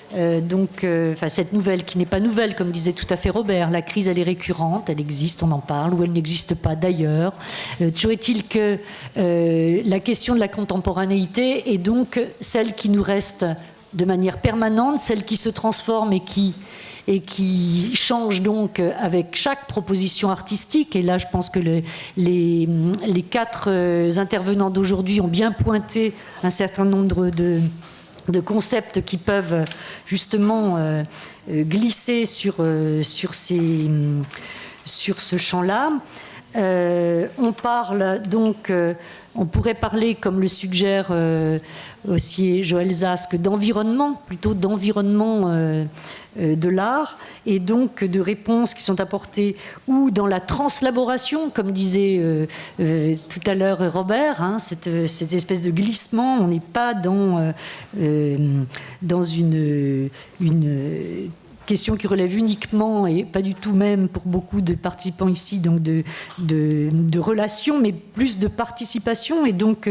cette nouvelle qui n'est pas nouvelle, comme disait tout à fait Robert. La crise, elle est récurrente, elle existe, on en parle, ou elle n'existe pas d'ailleurs. Toujours est-il que la question de la contemporanéité est donc celle qui nous reste de manière permanente, celle qui se transforme et qui change donc avec chaque proposition artistique. Et là, je pense que les quatre intervenants d'aujourd'hui ont bien pointé un certain nombre de concepts qui peuvent justement glisser sur ce champ-là. On parle donc, on pourrait parler, comme le suggère aussi Joël Zask, d'environnement, plutôt d'environnement de l'art, et donc de réponses qui sont apportées ou dans la translaboration, comme disait tout à l'heure Robert, hein, cette espèce de glissement. On n'est pas dans une question qui relève uniquement, et pas du tout même pour beaucoup de participants ici, donc de relations, mais plus de participation, et donc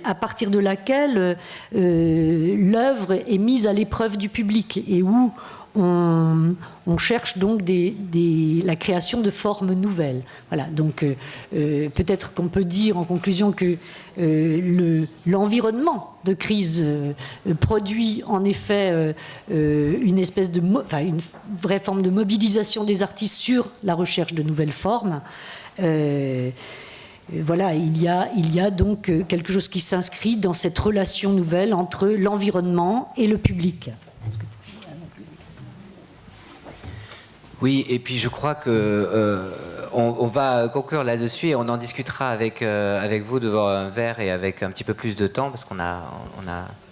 à partir de laquelle l'œuvre est mise à l'épreuve du public, et où on cherche donc la création de formes nouvelles. Voilà, donc peut-être qu'on peut dire en conclusion que l'environnement de crise produit en effet une espèce une vraie forme de mobilisation des artistes sur la recherche de nouvelles formes. Voilà, il y a donc quelque chose qui s'inscrit dans cette relation nouvelle entre l'environnement et le public. Oui, et puis je crois que on va conclure là-dessus et on en discutera avec vous devant un verre et avec un petit peu plus de temps, parce qu'on a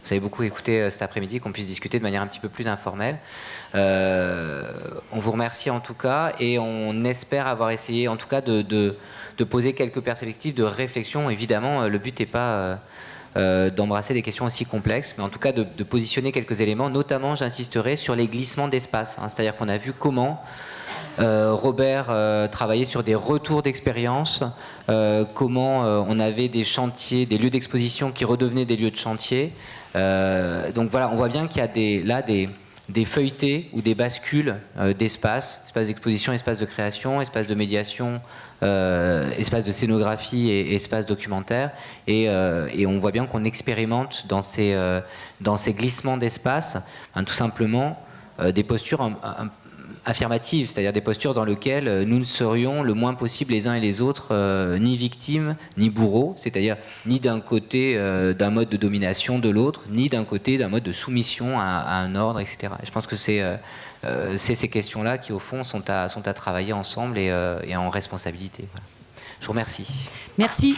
vous avez beaucoup écouté cet après-midi, qu'on puisse discuter de manière un petit peu plus informelle. On vous remercie en tout cas, et on espère avoir essayé en tout cas de poser quelques perspectives de réflexion. Évidemment, le but n'est pas d'embrasser des questions aussi complexes, mais en tout cas de positionner quelques éléments. Notamment, j'insisterai sur les glissements d'espace, hein, c'est-à-dire qu'on a vu comment Robert travaillait sur des retours d'expérience, comment on avait des chantiers, des lieux d'exposition qui redevenaient des lieux de chantier. Donc voilà, on voit bien qu'il y a des feuilletés ou des bascules d'espace, espace d'exposition, espace de création, espace de médiation, espace de scénographie et espace documentaire, et on voit bien qu'on expérimente dans ces glissements d'espace, hein, tout simplement des postures affirmatives, c'est-à-dire des postures dans lesquelles nous ne serions le moins possible les uns et les autres ni victimes ni bourreaux, c'est-à-dire ni d'un côté d'un mode de domination de l'autre, ni d'un côté d'un mode de soumission à un ordre, etc. Et je pense que c'est ces questions-là qui, au fond, sont à travailler ensemble et en responsabilité. Voilà. Je vous remercie. Merci.